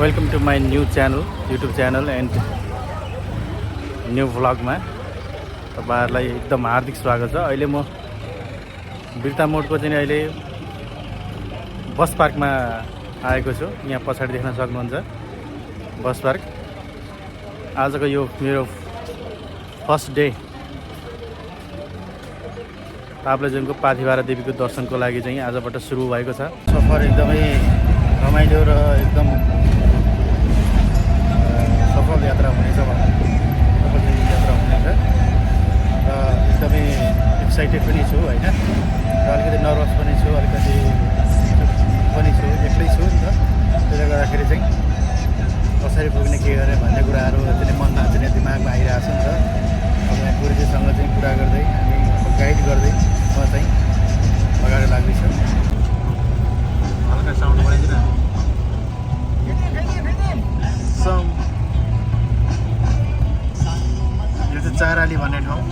Welcome to my new channel YouTube channel and new भ्लगमा तपाईहरुलाई एकदम हार्दिक स्वागत छ। अहिले म बिर्ता मोडको चाहिँ अहिले बस पार्कमा आएको छु। यहाँ पछाडि देख्न सक्नुहुन्छ बस पार्क। आजको यो मेरो फर्स्ट डे ताप्लेजुङको पाथिभरा देवीको दर्शनको लागि चाहिँ आजबाट सुरु भएको छ। सफर एकदमै रमाइलो र एकदम सफल यात्रा हुनेछ यात्रा हुनेछ र एकदमै एक्साइटेड पनि छु हैन, र अलिकति नर्भस पनि छु, अलिकति पनि छु, एक्लै छु नि त। त्यसले गर्दाखेरि चाहिँ कसरी पुग्ने के गर्ने भन्ने कुराहरू चाहिँ मनमा चाहिँ दिमागमा आइरहेको छ नि त। अब यहाँ गुरुजीसँग चाहिँ कुरा गर्दै हामी गाइड गर्दै म चाहिँ अगाडि लाग्दैछु। हल्का साउन्ड बढाइदिनु। यो चाहिँ चाराली भन्ने ठाउँ।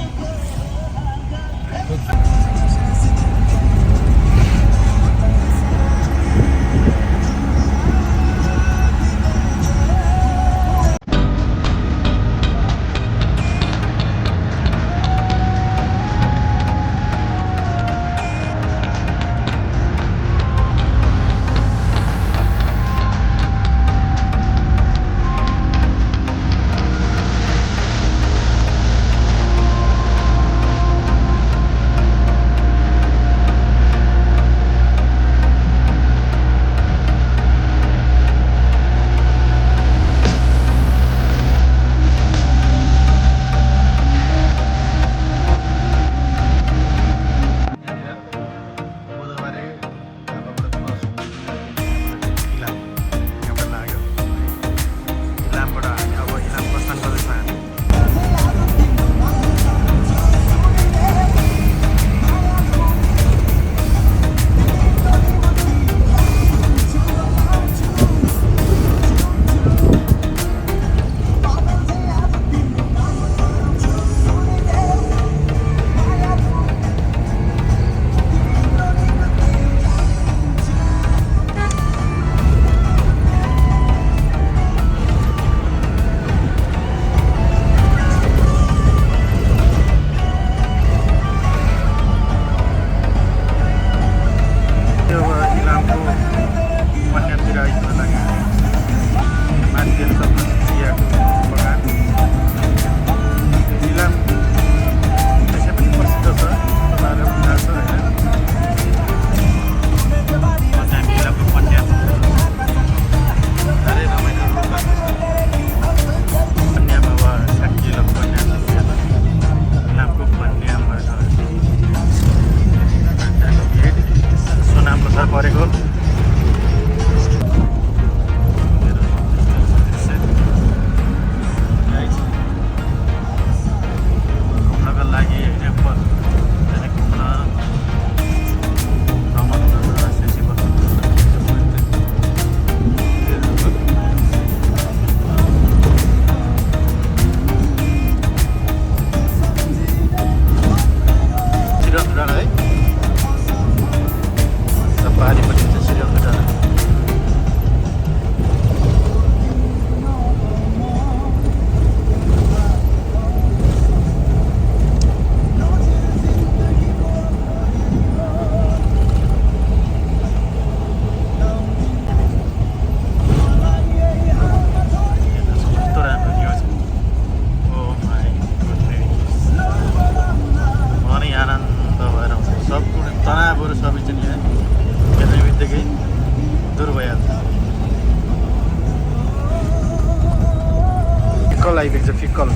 आइपुग्छ फिक्कल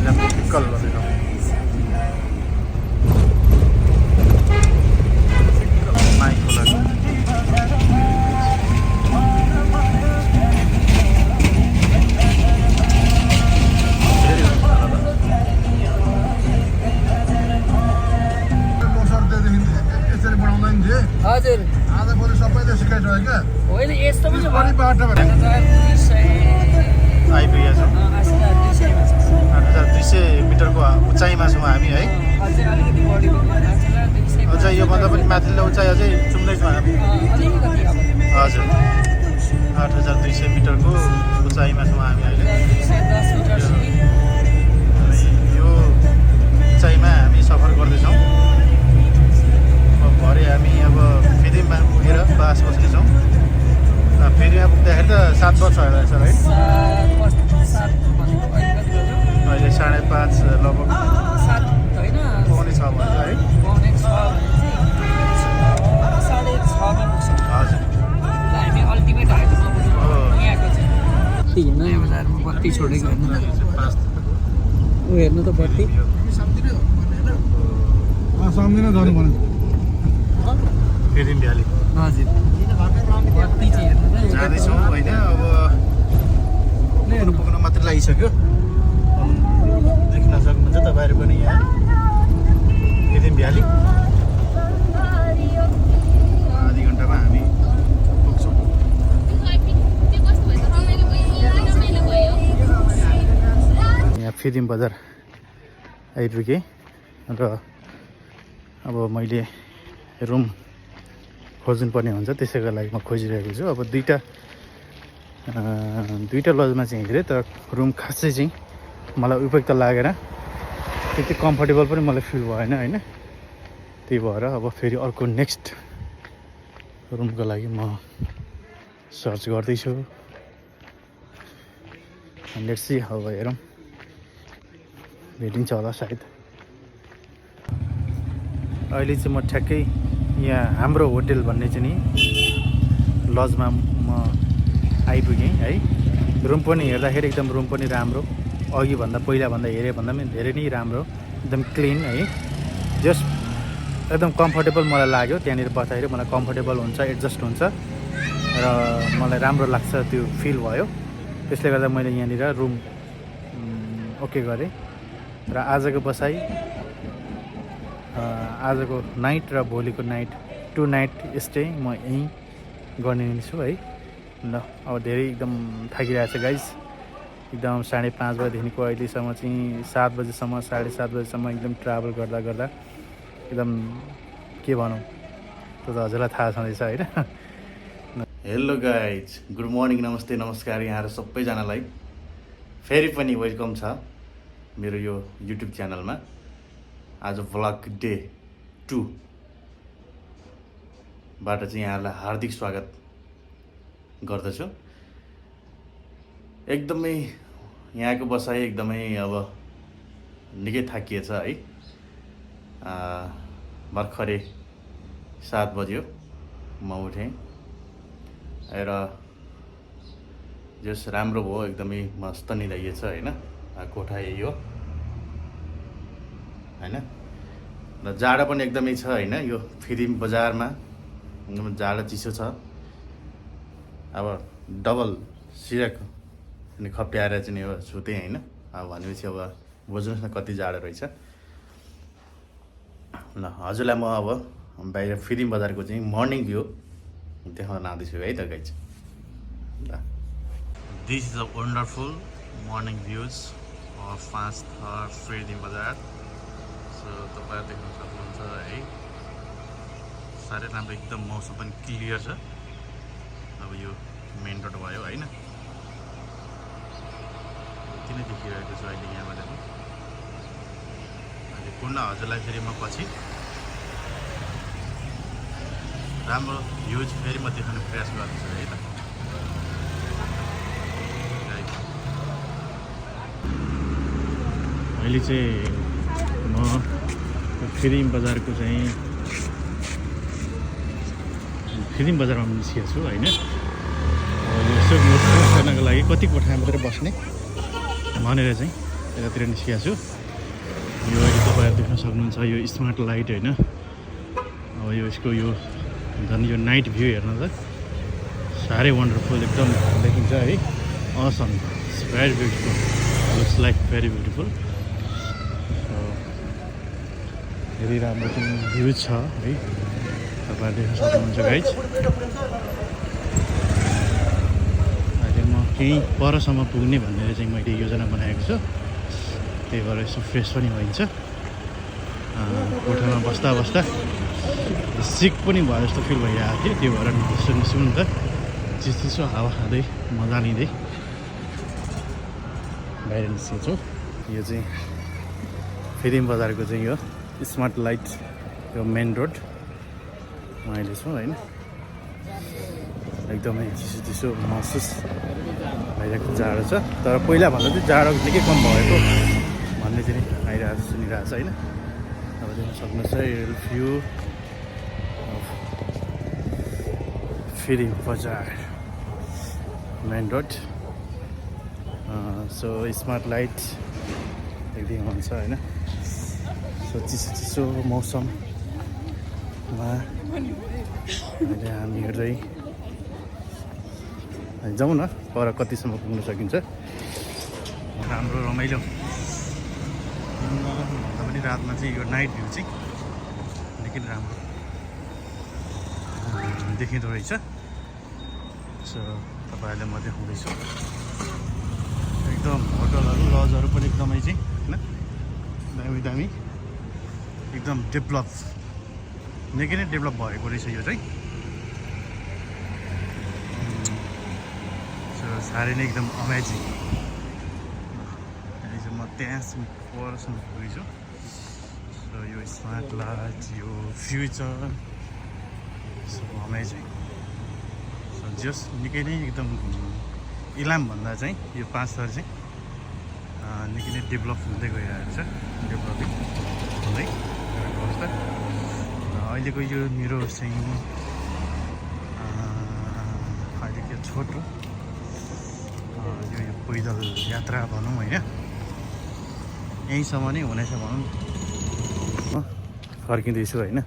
फिक्कल माई खोला हजुर आज भोलि सबैले सिकाइसक्यो क्या होइन यस्तो पनि पनि बाटो आइपुगेका छौँ। 8200 मिटरको उचाइमा छौँ हामी है। अझै योभन्दा पनि माथिल्लो उचाइ अझै चुम्दैछौँ हामी। हजुर 8200 मिटरको उचाइमा छौँ हामी अहिले 210 मिटर सिँढी। अनि यो उचाइमा हामी सफर गर्दैछौँ। अब भरे हामी अब फेदिममा पुगेर बास बस्नेछौँ। फेदिममा पुग्दाखेरि त 7 बज्छ होला सर है? 7 भनेको अहिले कति बज्यो? अहिले 5:30 लगभग 7 होइन, पाउने 6 भन्छ है? पाउने 6 भने चाहिँ 6:30 मा पुग्छौँ। हजुर। ल हामी अल्टिमेट आइपुग्छौँ हो। यहाँको चाहिँ नयाँ बजारमा बत्ती छोडेको हेर्नु न। ऊ हेर्नु त बत्ती। सम्झिन जानु पर्ने फेदिम भ्याली हजुर, बत्ती चाहिँ हेर्नु त। जाँदैछौँ होइन? अब पुग्नु मात्रै लागिसक्यो। देख्न सक्नुहुन्छ तपाईँहरू पनि यहाँ फेदिम भ्याली। आधी घन्टामा हामी पुग्छौँ। यहाँ फेदिम बजार आइपुगेँ र अब मैले रुम खोज्नुपर्ने हुन्छ, त्यसैको लागि म खोजिरहेको छु। अब दुईवटा लजमा चाहिँ हेरेँ तर रुम खासै चाहिँ मलाई उपयुक्त लागेन, त्यति कम्फर्टेबल पनि मलाई फिल भएन होइन। त्यही भएर अब फेरि अर्को नेक्स्ट रुमको लागि म सर्च गर्दैछु। लेट्स सी, अब हेरौँ भेटिन्छ होला सायद। अहिले चाहिँ म ठ्याक्कै यहाँ हाम्रो होटेल भन्ने चाहिँ नि लजमा म आइपुगेँ है। रुम पनि हेर्दाखेरि एकदम रुम पनि राम्रो, अघिभन्दा पहिलाभन्दा हेरेँ भन्दा पनि धेरै नै राम्रो, एकदम क्लिन है। जस्ट एकदम कम्फर्टेबल मलाई लाग्यो। त्यहाँनिर बस्दाखेरि मलाई कम्फर्टेबल हुन्छ, एडजस्ट हुन्छ र मलाई राम्रो लाग्छ, त्यो फिल भयो। त्यसले गर्दा मैले यहाँनिर रुम ओके गरेँ र आजको बसाइ आजको नाइट र भोलिको नाइट 2 नाइट स्टे म यहीँ गर्ने छु है। ल अब धेरै एकदम थाकिरहेको छ गाइस। एकदम 5:30 बजेदेखिको अहिलेसम्म चाहिँ 7 बजेसम्म 7:30 बजेसम्म एकदम ट्राभल गर्दा गर्दा एकदम के भनौँ, त्यो त हजुरलाई थाहा छँदैछ होइन। हेलो गाइज, गुड मर्निङ, नमस्ते, नमस्कार यहाँहरू सबैजनालाई फेरि पनि वेलकम छ मेरो यो युट्युब च्यानलमा। आज भ्लग डे 2 बाट चाहिँ यहाँहरूलाई हार्दिक स्वागत गर्दछु। एकदमै यहाँको बसाइ एकदमै अब निकै थाकिएछ है। भर्खरै 7 बज्यो म उठेँ र जस राम्रो भयो, एकदमै मस्त नि रहेछ होइन। कोठा यही हो होइन। र जाडो पनि एकदमै छ होइन। यो फेदिम बजारमा एकदम जाडो चिसो छ। अब डबल सिरक अनि खप्याएर चाहिँ अब सुतेँ होइन। अब भनेपछि अब बुझ्नुहोस् न कति जाडो रहेछ। ल हजुरलाई म अब बाहिर फेदिम बजारको चाहिँ मर्निङ भ्यू देखाउन आउँदैछु है त गाइज। ल this is a wonderful morning views of 5 थर फेदिम बजार। सो तपाईँहरू देख्न सक्नुहुन्छ है, साह्रै राम्रो, एकदम मौसम पनि क्लियर छ। अब यो मेन रोड भयो होइन, किन देखिरहेको छु अहिले यहाँबाट पनि। अहिले पूर्ण हजुरलाई फेरि म पछि राम्रो भ्युज फेरि म देखाउने प्रयास गर्दैछु है त। अहिले चाहिँ म फेदिम बजारको चाहिँ फेदिम बजारमा निस्किएको छु होइन। यसो नोट गर्नको लागि कति कोठा मात्रै बस्ने भनेर चाहिँ यतातिर निस्किएको छु। यो अहिले तपाईँहरू देख्न सक्नुहुन्छ यो स्मार्ट लाइट होइन। अब यो यसको यो झन् यो नाइट भ्यू हेर्न त साह्रै वन्डरफुल एकदम देखिन्छ है। Assam, it's very beautiful, looks like very beautiful. धेरै राम्रो चाहिँ भ्यू छ है, तपाईँहरू देख्न सक्नुहुन्छ गाइज। अहिले म केही परसम्म पुग्ने भनेर चाहिँ मैले योजना बनाएको छु। त्यही भएर यसो फ्रेस पनि भइन्छ। कोठामा बस्दा बस्दा सिक पनि भयो जस्तो फिल भइरहेको थियो। त्यो भएर निस्कौँ नि त, चिसो हावा खाँदै मजा लिँदै बाहिर निस्केको छु। यो चाहिँ फिलिम बजारको चाहिँ यो स्मार्ट लाइट यो मेन रोड अहिले छु होइन। एकदमै चिसो चिसो महसुस भइरहेको जाडो छ, तर पहिलाभन्दा चाहिँ जाडो निकै कम भएको भन्ने चाहिँ आइरहेको छ, सुनिरहेको छ होइन। अब देख्न सक्नुहुन्छ यो भ्यू अफ फिलिम बजार main road. So smart light एकदम हुन्छ होइन। सो चिसो चिसो मौसममा अहिले हामीहरू चाहिँ जाउँ न पर कतिसम्म पुग्न सकिन्छ। राम्रो रमाइलो भन्दा पनि रातमा चाहिँ यो नाइट भ्यू चाहिँ निकै राम्रो देखिँदो रहेछ। सो तपाईँहरूले म देखाउँदैछु एकदम होटलहरू लजहरू पनि एकदमै चाहिँ होइन दामी दामी एकदम डेभलप निकै नै डेभलप भएको रहेछ यो चाहिँ। सो साह्रै नै एकदम अमेजिङ। अहिले चाहिँ म त्यहाँसम्म परसम्म पुगेछु। सो यो स्मार्ट लाइट यो फ्युचर सो अमेजिङ। सो जस निकै नै एकदम इलामभन्दा चाहिँ यो 5 थर चाहिँ निकै नै डेभलप हुँदै गइरहेको छ, डेभलपिङ हुँदै गएको अवस्था। अहिलेको यो मेरो चाहिँ अहिलेको छोटो यो पैदल यात्रा भनौँ होइन, यहीँसम्म नै हुनेछ भनौँ। म फर्किँदैछु होइन।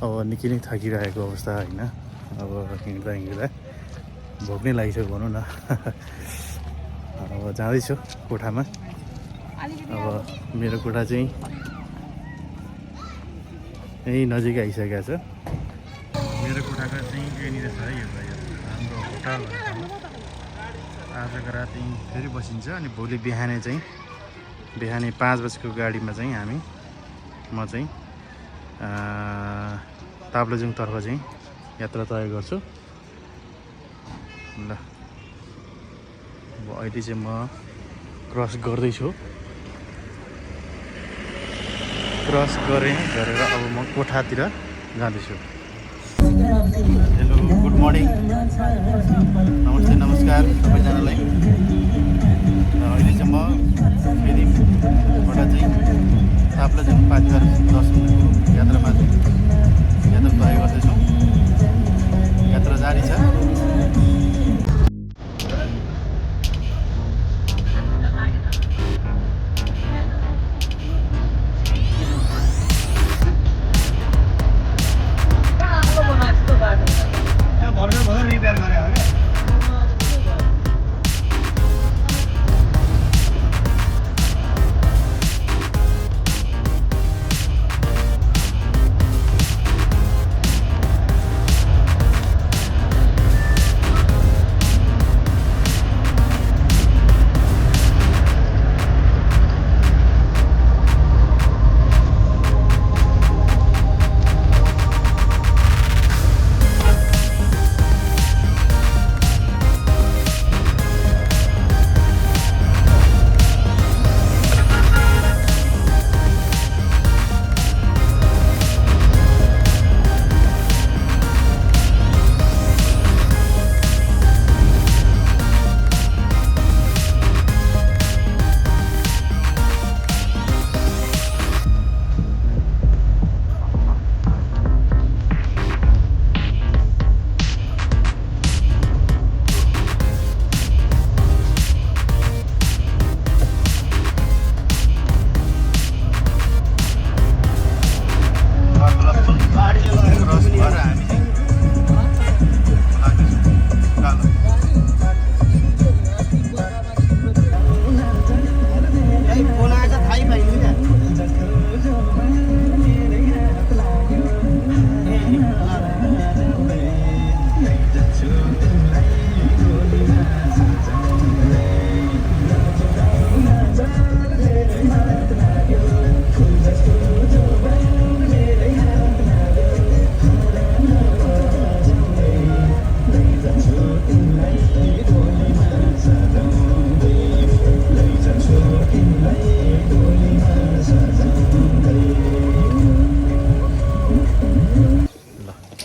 अब निकै नै थाकिरहेको अवस्था होइन। अब हिँड्दा हिँड्दा भोक नै लागिसक्यो भनौँ न। अब जाँदैछु कोठामा। अब मेरो कोठा चाहिँ यहीँ नजिक आइसकेको छ। मेरो कोठाको चाहिँ यहाँनिर छ है, यो हाम्रो होटल। आजको रात यहीँ फेरि बसिन्छ अनि भोलि बिहानै चाहिँ बिहानै 5 बजीको गाडीमा चाहिँ म चाहिँ ताप्लेजुङतर्फ चाहिँ यात्रा तय गर्छु। ल अब अहिले चाहिँ म क्रस गर्दैछु। क्रस गरेर अब म कोठातिर जाँदैछु। हेलो गुड मर्निङ, नमस्ते नमस्कार सबैजनालाई। र अहिले चाहिँ म फेरिबाट चाहिँ ताप्लेजुङ पाथिभर दर्शनको यात्रामा चाहिँ यात्रा तय गर्दैछौँ। यात्रा जारी छ।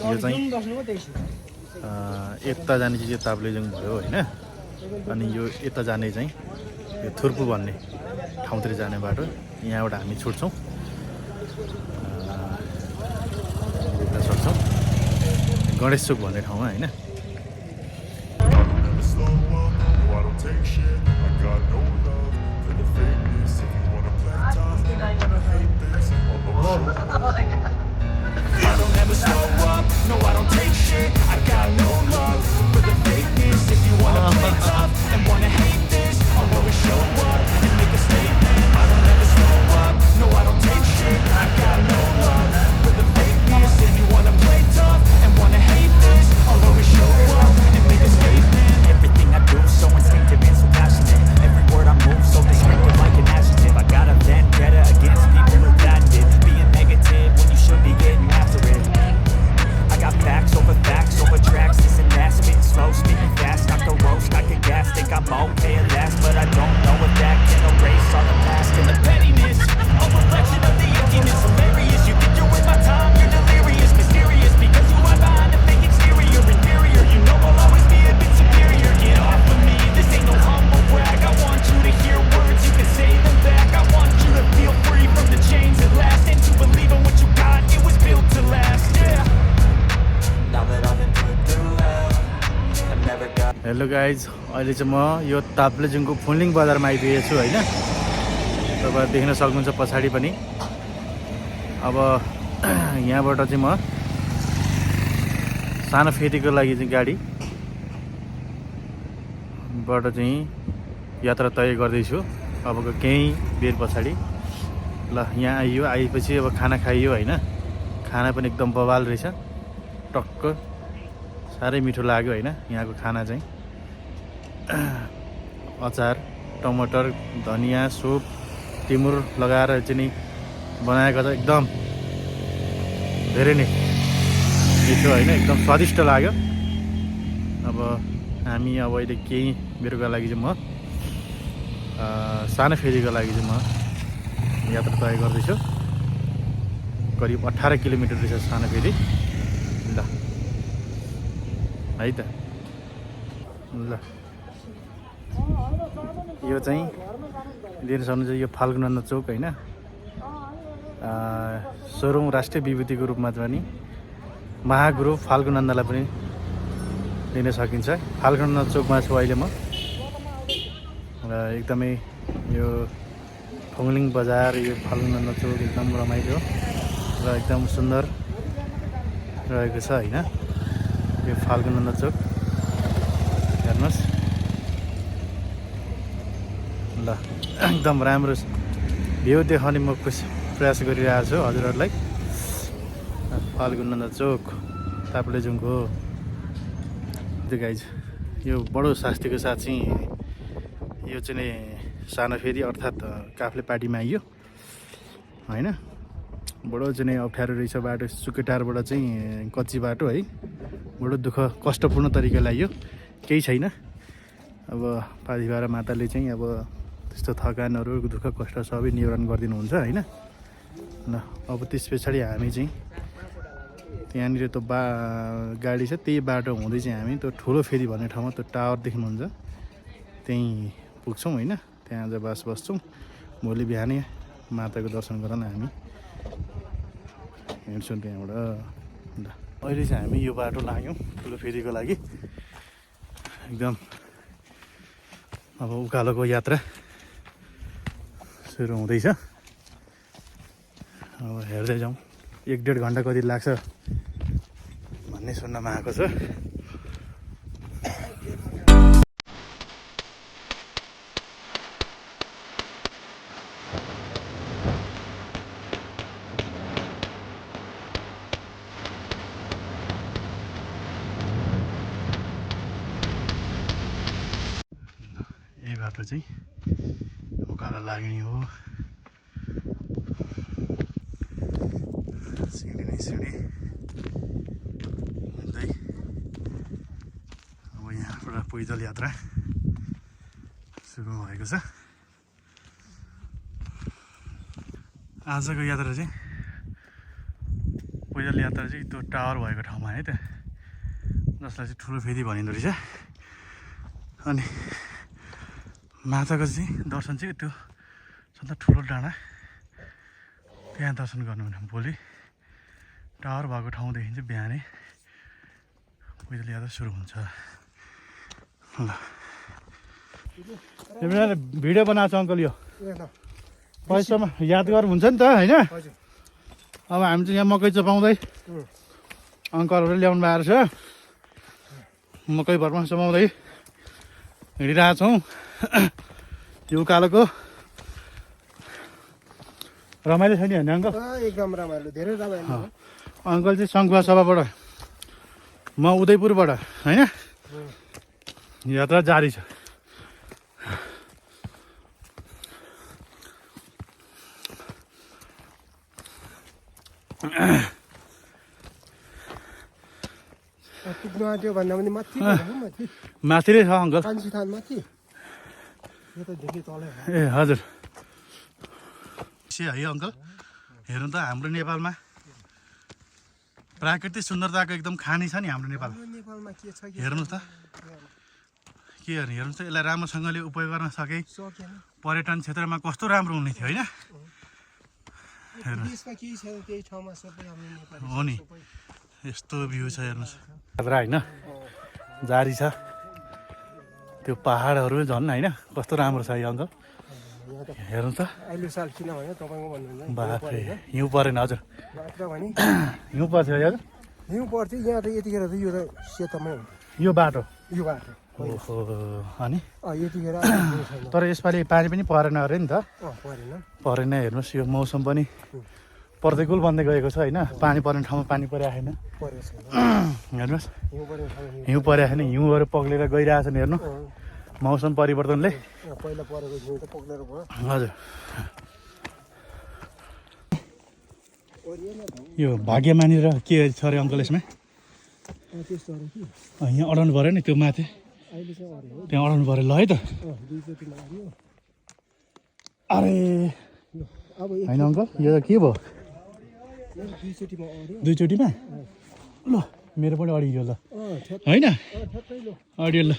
यो चाहिँ यता जाने चाहिँ यो ताप्लेजुङ भयो होइन। अनि यो यता जाने चाहिँ यो थुर्पु भन्ने ठाउँतिर जाने बाटो, यहाँबाट हामी छुट्छौँ, यता सक्छौँ गणेश चोक भन्ने ठाउँमा होइन। हेलो गाइज, अहिले चाहिँ म यो ताप्लेजुङको फुन्लिङ बजारमा आइपुगेको छु होइन। तपाईँ देख्न सक्नुहुन्छ पछाडि पनि। अब यहाँबाट चाहिँ म सानो फेदीको लागि चाहिँ गाडीबाट चाहिँ यात्रा तय गर्दैछु अबको केही बेर पछाडि। ल यहाँ आइयो, आएपछि अब खाना खाइयो होइन। खाना पनि एकदम बवाल रहेछ, टक्क साह्रै मिठो लाग्यो होइन। यहाँको खाना चाहिँ अचार, टमाटर, धनिया, सुप, टिमुर लगाएर चाहिँ नि बनाएको छ, एकदम धेरै नै मिठो होइन, एकदम स्वादिष्ट लाग्यो। अब हामी अब अहिले केही बेरका लागि चाहिँ म सानो फेदीको लागि चाहिँ म यात्रा तय गर्दैछु। करिब 18 किलोमिटर रहेछ सानो फेदी। ल है त, ल यो चाहिँ दिन सक्नुहुन्छ यो फाल्गुनन्द चोक होइन। 16औं राष्ट्रिय विभूतिको रूपमा पनि महागुरु फाल्गुनन्दलाई पनि लिन सकिन्छ। फाल्गुनन्द चोकमा छु अहिले म र एकदमै यो फुन्लिङ बजार, यो फाल्गुनन्द चोक एकदम रमाइलो र एकदम सुन्दर रहेको छ होइन। यो फाल्गुनन्द चोक हेर्नुहोस्, ल एकदम राम्रो भ्यू देखाउने म प्रयास गरिरहेको छु हजुरहरूलाई। फाल्गुनन्द चोक ताप्लेजुङको त्यो गाइज, यो बडो शास्तिको साथ चाहिँ यो चाहिँ नि सानो फेदी अर्थात् काफ्ले पार्टीमा आइयो होइन। बडो चाहिँ नि अप्ठ्यारो रहेछ बाटो, सुकेटारबाट चाहिँ कच्ची बाटो है, बडो दुःख कष्टपूर्ण तरिकाले आइयो, केही छैन। अब पाथिभरा माताले चाहिँ अब त्यस्तो थकानहरू, दुःख कष्ट सबै निवारण गरिदिनुहुन्छ होइन। ल अब त्यस पछाडि हामी चाहिँ त्यहाँनिर त्यो गाडी छ, त्यही बाटो हुँदै चाहिँ हामी त्यो ठुलो फेदी भन्ने ठाउँमा त्यो टावर देख्नुहुन्छ त्यहीँ पुग्छौँ होइन। त्यहाँ आज बास बस्छौँ, भोलि बिहानै माताको दर्शन गर्न हामी हिँड्छौँ त्यहाँबाट। ल अहिले चाहिँ हामी यो बाटो लाग्यौँ ठुलो फेदीको लागि। एकदम अब उकालोको यात्रा सुरु हुँदैछ। अब हेर्दै जाउँ, 1-1.5 घन्टा कति लाग्छ भन्ने सुन्नमा आएको छ। यही बाटो चाहिँ उकालो लाग्ने हो। सिँढी नै सिँढी हुँदै अब यहाँबाट पैदल यात्रा सुरु भएको छ। आजको यात्रा चाहिँ पैदल यात्रा चाहिँ त्यो टावर भएको ठाउँमा है त, जसलाई चाहिँ ठुलो फेदी भनिँदो रहेछ। अनि माताको चाहिँ दर्शन चाहिँ त्यो सबभन्दा ठुलो डाँडा, त्यहाँ दर्शन गर्नु भने भोलि टावर भएको ठाउँदेखि चाहिँ बिहानै पैदल यात्रा सुरु हुन्छ। ल तिमीले भिडियो बनाएको छ अङ्कल, यो पैसामा यादगार हुन्छ नि त होइन। अब हामी चाहिँ यहाँ मकै चपाउँदै अङ्कलहरू ल्याउनु भएको छ, मकै भरमा चपाउँदै हिँडिरहेछौँ। यो उकालोको रमाइलो छ नि होइन अङ्कल? एकदम रमाइलो, धेरै रमाइलो। अङ्कल चाहिँ सङ्खुवा सभाबाट, म उदयपुरबाट होइन, यात्रा जारी छ। पुग्नु आँट्यो भन्दा पनि माथि माथि नै छ अङ्कल, कान्छीथान माथि। यो त देखि तलै। ए हजुर है अङ्कल, हेर्नु त हाम्रो नेपालमा प्राकृतिक सुन्दरताको एकदम खानी छ नि हाम्रो नेपालमा के छ हेर्नुहोस् त, के हेर्नुहोस् त, यसलाई राम्रोसँगले उपयोग गर्न सके पर्यटन क्षेत्रमा कस्तो राम्रो हुने थियो होइन। हो नि, यस्तो भ्यू छ हेर्नुहोस्। यात्रा होइन जारी छ, त्यो पहाडहरू झन् होइन कस्तो राम्रो छ यो अङ्कल, हेर्नु त। अहिले साल किनभने तपाईँको भन्नुहुन्छ बाफ्रे हिउँ परेन हजुर, भने हिउँ पर्छ हजुर, हिउँ पर्थ्यो यहाँ त यतिखेर त यो त सेतमै हुन्छ यो बाटो। ओहो अनि यतिखेर तर यसपालि पानी पनि परेन अरे नि त, परेन हेर्नुहोस्। यो मौसम पनि प्रतिकूल बन्दै गएको छ होइन, पानी पर्ने ठाउँमा पानी परेको छैन हेर्नुहोस्, हिउँ परेको छैन, हिउँहरू पग्लेर गइरहेछन् हेर्नु मौसम परिवर्तनले। पहिला परेको हिउँ त पग्लेर गयो हजुर। यो भाग्यमानी र के छ अरे अङ्कल यसमा? यहाँ अडाउनु पऱ्यो नि त्यो माथि, त्यहाँ अडाउनु पऱ्यो ल है त। अरे होइन अङ्कल, यो त के भयो दुईचोटिमा? ल मेरो पनि अडियो ल होइन, अडियो ल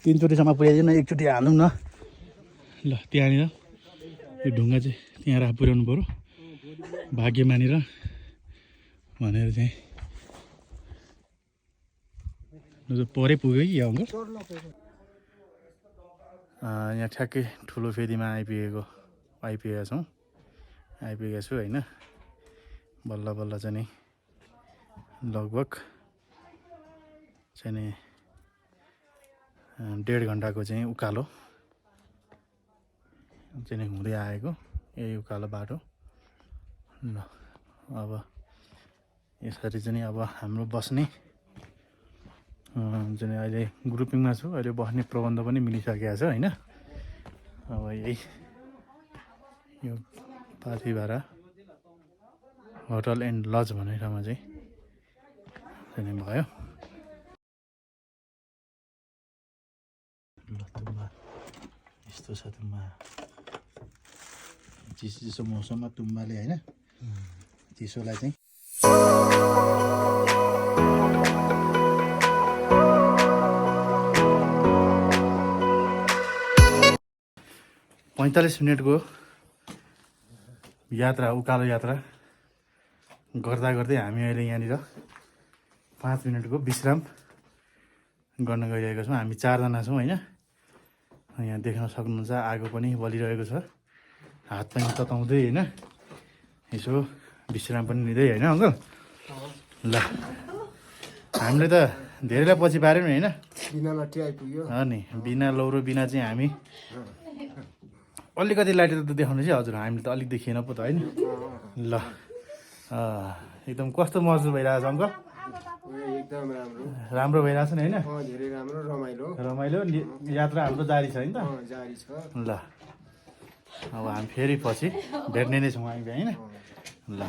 तिनचोटिसम्म पुर्याइदिनु न, एकचोटि हालौँ न ल। त्यहाँनिर यो ढुङ्गा चाहिँ त्यहाँ राख पुर्याउनु पऱ्यो, भाग्यमानी र भनेर चाहिँ परै पुग्यो कि यो अङ्कल। यहाँ ठ्याक्कै ठुलो फेदीमा आइपुगेका छु होइन। बल्ल बल्ल चाहिँ नि लगभग चाहिँ नि 1.5 घन्टाको चाहिँ उकालो चाहिँ नि हुँदै आएको यही उकालो बाटो ल। अब यसरी चाहिँ नि अब हाम्रो बस्ने चाहिँ अहिले ग्रुपिङमा छु, अहिले बस्ने प्रबन्ध पनि मिलिसकेको छ होइन। अब यही यो पाथिभारा होटल एन्ड लज भन्ने ठाउँमा चाहिँ भयो। ल तुम्बा यस्तो छ, तुम्बा चिसो मौसममा तुम्बाले होइन चिसोलाई चाहिँ 45 मिनटको यात्रा, उकालो यात्रा गर्दा गर्दै हामी अहिले यहाँनिर 5 मिनटको विश्राम गर्न गइरहेको छौँ। हामी 4 जना छौँ होइन। यहाँ देख्न सक्नुहुन्छ आगो पनि बलिरहेको छ, हात पनि तताउँदै होइन, यसो विश्राम पनि लिँदै होइन अङ्कल। ल हामीले त धेरैलाई पछि पार्यौँ होइन, बिना लाठी आइपुग्यो नि बिना लौरो बिना चाहिँ हामी अलिकति लाठी त देखाउनु चाहिँ हजुर, हामीले त अलिक देखिएन पो त होइन। ल एकदम कस्तो महसुस भइरहेको छ अङ्कल? एकदम राम्रो भइरहेको छ नि होइन, धेरै राम्रो रमाइलो यात्रा हाम्रो जारी छ होइन त। जारी छ। ल अब हामी फेरि पछि भेट्ने नै छौँ हामी होइन। ल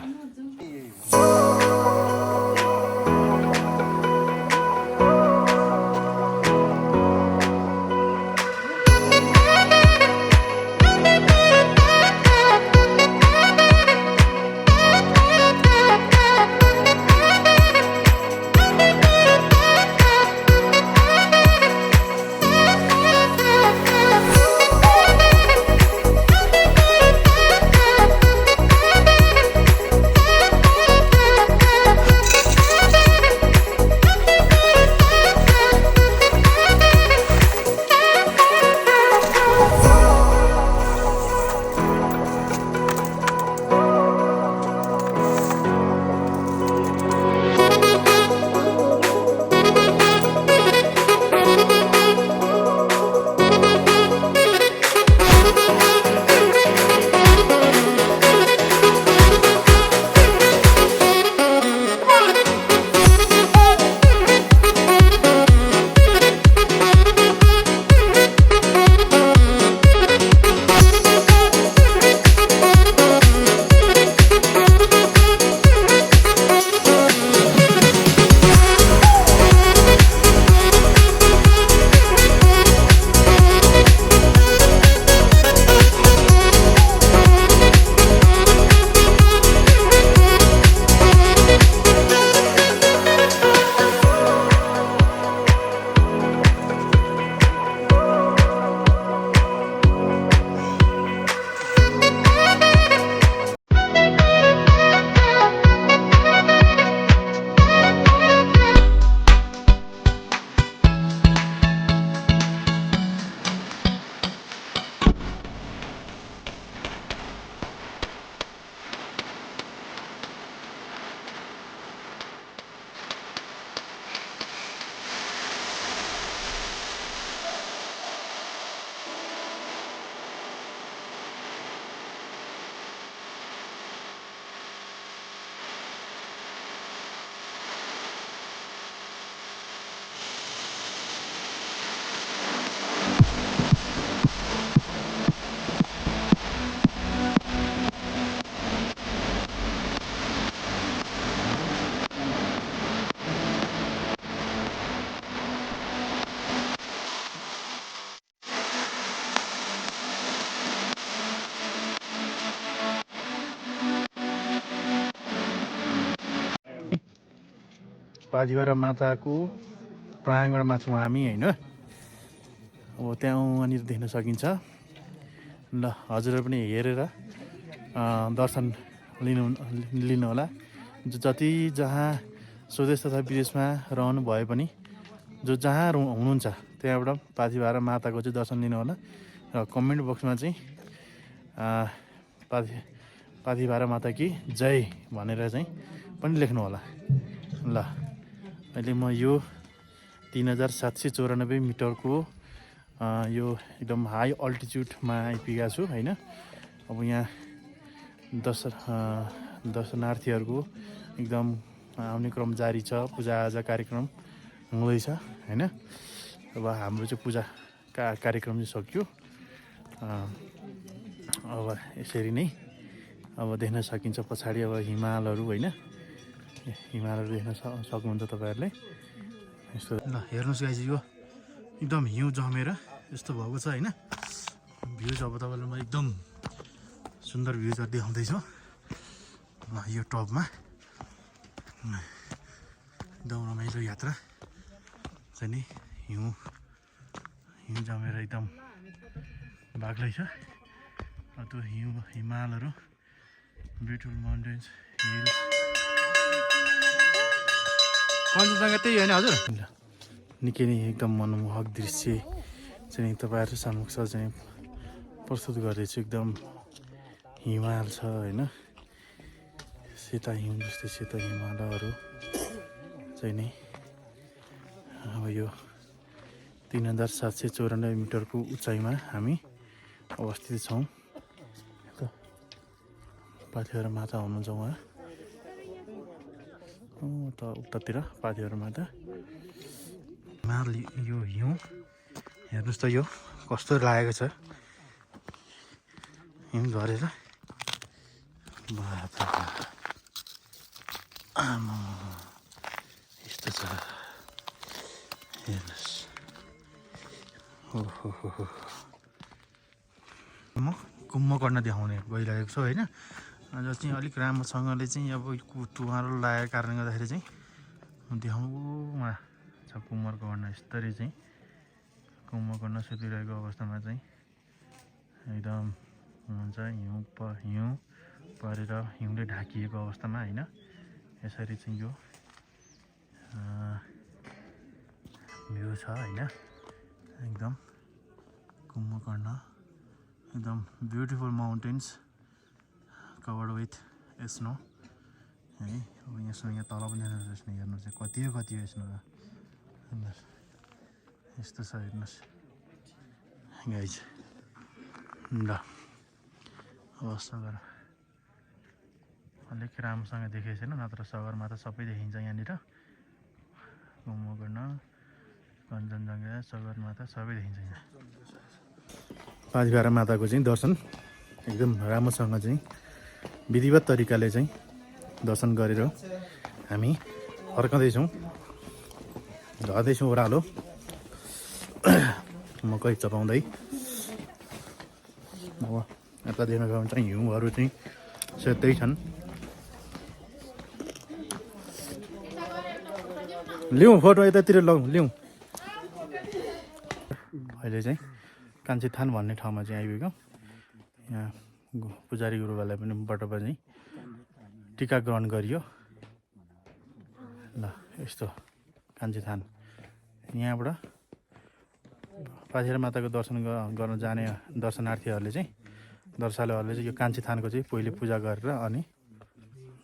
पाथिभरा माताको प्राङ्गणमा छौँ हामी होइन। अब त्यहाँ वहाँनिर देख्न सकिन्छ। ल हजुरहरू पनि हेरेर दर्शन लिनुहोला। जति जहाँ स्वदेश तथा विदेशमा रहनु भए पनि जो जहाँ हुनुहुन्छ त्यहाँबाट पाथिभरा माताको चाहिँ दर्शन लिनुहोला। र कमेन्ट बक्समा चाहिँ पाथिभरा माता कि जय भनेर चाहिँ पनि लेख्नु होला। ल अहिले म यो 3794 मिटरको यो एकदम हाई अल्टिट्युडमा आइपुगेको छु होइन। अब यहाँ दर्शनार्थीहरूको एकदम आउने क्रम जारी छ। पूजाआजा कार्यक्रम हुँदैछ होइन। अब हाम्रो चाहिँ पूजा कार्यक्रम चाहिँ सक्यो। अब यसरी नै अब देख्न सकिन्छ पछाडि अब हिमालहरू होइन। हिमालहरू देख्न सक्नुहुन्छ तपाईँहरूले। यस्तो ल हेर्नुहोस् गाइस, यो एकदम हिउँ जमेर यस्तो भएको छ होइन। भ्युज अब तपाईँलाई म एकदम सुन्दर भ्युजहरू देखाउँदैछु। ल यो टपमा एकदम रमाइलो यात्रा चाहिँ नि हिउँ जमेर एकदम बाक्लै छ। त्यो हिमालहरू, ब्युटिफुल माउन्टेन्स, हिल्स, कञ्चनजङ्घा त्यही होइन हजुर। ल निकै नै एकदम मनमोहक दृश्य चाहिँ तपाईँहरू समक्ष चाहिँ प्रस्तुत गर्दैछु। एकदम हिमाल छ होइन। सेता हिउँ जस्तै सेता हिमालहरू चाहिँ नि अब यो 3794 मिटरको उचाइमा हामी अवस्थित छौँ। पाथिभरा माता हुनुहुन्छ उहाँ त उतातिर पाथिभरा माता। हिमाल यो हिउँ हेर्नुहोस् त यो कस्तो लागेको छ हिउँ झरेर। आमा यस्तो छ हेर्नुहोस्। ओहो म कुम्भकर्ण देखाउने गइरहेको छु होइन। जो चाहिँ अलिक राम्रोसँगले चाहिँ अब टुहारो लागेको कारणले गर्दाखेरि चाहिँ देखाउनुमा छ कुम्भकर्ण। यस्तरी चाहिँ कुम्भकर्ण सुतिरहेको अवस्थामा चाहिँ एकदम हुन्छ हिउँ परेर हिउँले ढाकिएको अवस्थामा होइन। यसरी चाहिँ यो भ्यू छ होइन। एकदम कुम्भकर्ण एकदम beautiful mountains covered with snow है। अब यहाँ स्नो यहाँ तल पनि स्नो हेर्नुहोस् कति हो स्नो हेर्नुहोस्। यस्तो छ हेर्नुहोस् गाइज। ल अब सगर अलिक राम्रोसँग देखेको छैन, नत्र सगरमाथा सबै देखिन्छ यहाँनिर। कुम्भकर्ण, कञ्चनजङ्घा, सगरमाथा सबै देखिन्छ यहाँ। पाथिभरा माताको चाहिँ दर्शन एकदम राम्रोसँग चाहिँ विधिवत तरिकाले चाहिँ दर्शन गरेर हामी फर्कँदैछौँ। झर्दैछौँ ओह्रालो मकै चपाउँदै। अब यता देख्न सक्नुहुन्छ हिउँहरू चाहिँ सेतै छन्। लिउँ फोटो यतातिर लिउँ। अहिले चाहिँ कान्छी थान भन्ने ठाउँमा चाहिँ आइपुग्यौँ। यहाँ पुजारी गुरुबालाई पनि बाट चाहिँ टिका ग्रहण गरियो। ल यस्तो कान्छी थान। यहाँबाट पाथिभरा माताको दर्शन गर्न जाने दर्शनार्थीहरूले चाहिँ यो कान्छी थानको चाहिँ पहिले पूजा गरेर अनि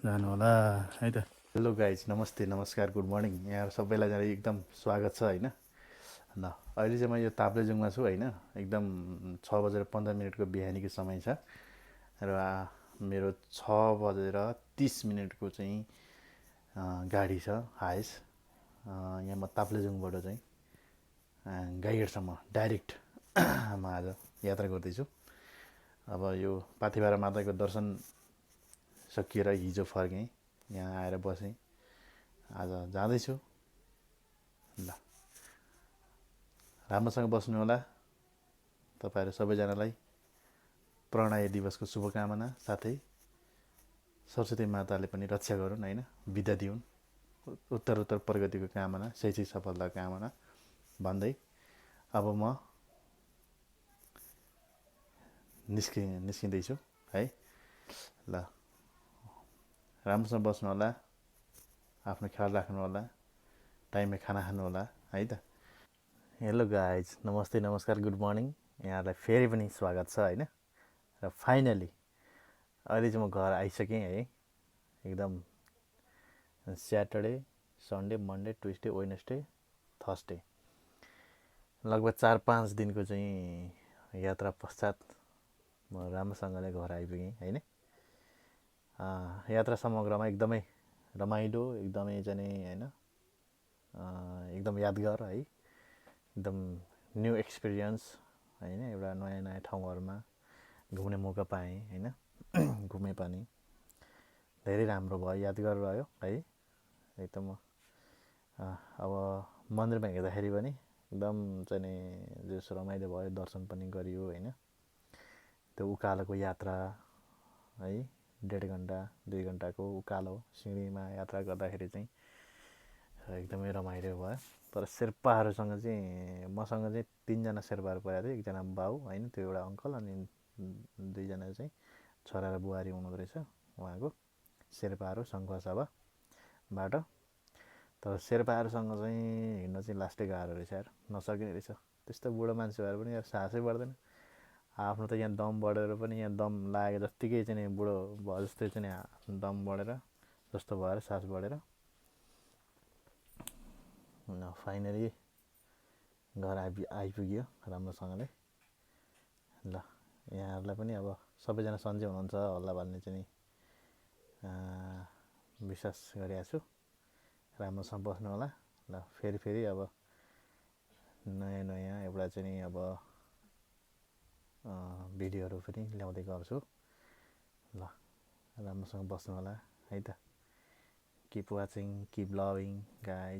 जानु होला है त। हेलो गाइज, नमस्ते, नमस्कार, गुड मर्निङ। यहाँ सबैलाई एकदम स्वागत छ होइन। ल अहिले चाहिँ म यो ताप्लेजुङमा छु होइन। एकदम 6:15 बिहानीको समय छ र मेरो 6:30 चाहिँ गाडी छ हायस। यहाँ म ताप्लेजुङबाट चाहिँ गाईघाटसम्म डाइरेक्ट म आज यात्रा गर्दैछु। अब यो पाथिभरा माताको दर्शन सकिएर हिजो फर्केँ, यहाँ आएर बसेँ। आज जाँदैछु। ल राम्रोसँग बस्नु होला। तपाईँहरू सबैजनालाई प्रणय दिवसको शुभकामना, साथै सरस्वती माताले पनि रक्षा गरून् होइन, बिदा दिउन् उत्तर प्रगतिको कामना, शैक्षिक सफलताको कामना भन्दै अब म निस्किँदैछु है। ल राम्रोसँग बस्नु होला, आफ्नो ख्याल राख्नु होला, टाइममा खाना खानु होला है त। हेलो गाइज, नमस्ते, नमस्कार, गुड मर्निङ। यहाँलाई फेरि पनि स्वागत छ होइन। र फाइनली अहिले चाहिँ म घर आइसकेँ है। एकदम Saturday, Sunday, Monday, Tuesday, Wednesday, Thursday लगभग 4-5 दिनको चाहिँ यात्रा पश्चात म राम्रोसँगले घर आइपुगेँ होइन। यात्रा समग्रमा एकदमै रमाइलो, एकदमै चाहिँ होइन, एकदम यादगार है, एकदम न्यू एक्सपिरियन्स होइन। एउटा नयाँ नयाँ ठाउँहरूमा घुम्ने मौका पाएँ होइन। घुमेँ पनि धेरै राम्रो भयो, यादगार रह्यो है। एकदम अब मन्दिरमा हेर्दाखेरि पनि एकदम चाहिँ नि जस रमाइलो भयो, दर्शन पनि गरियो होइन। त्यो उकालोको यात्रा है, 1.5 घन्टा 2 घन्टाको उकालो सिँढीमा यात्रा गर्दाखेरि चाहिँ एकदमै रमाइलो भयो। तर शेर्पाहरूसँग चाहिँ मसँग चाहिँ 3 जना शेर्पाहरू परेको थियो। 1 जना बाउ होइन, त्यो एउटा अङ्कल, अनि 2 जना चाहिँ छोरा र बुहारी हुनुहुँदो रहेछ उहाँको, शेर्पाहरू सङ्घुवा सभाबाट। तर शेर्पाहरूसँग चाहिँ हिँड्न चाहिँ लास्टै गाह्रो रहेछ यार, नसकिने रहेछ। त्यस्तो बुढो मान्छे भएर पनि यार साहसै बढ्दैन। आफ्नो त यहाँ दम बढेर पनि यहाँ दम लागेको जत्तिकै चाहिँ बुढो भयो जस्तै चाहिँ दम बढेर जस्तो भएर सास बढेर फाइनली घर आइपुग्यो राम्रोसँगले। ल यहाँहरूलाई पनि अब सबैजना सन्चै हुनुहुन्छ होला भन्ने चाहिँ विश्वास गरिरहेको छु। राम्रोसँग बस्नु होला। ल फेरि अब नयाँ नयाँ एउटा चाहिँ नि अब भिडियोहरू पनि ल्याउँदै गर्छु। ल राम्रोसँग बस्नु होला है त। Keep watching, keep loving guys.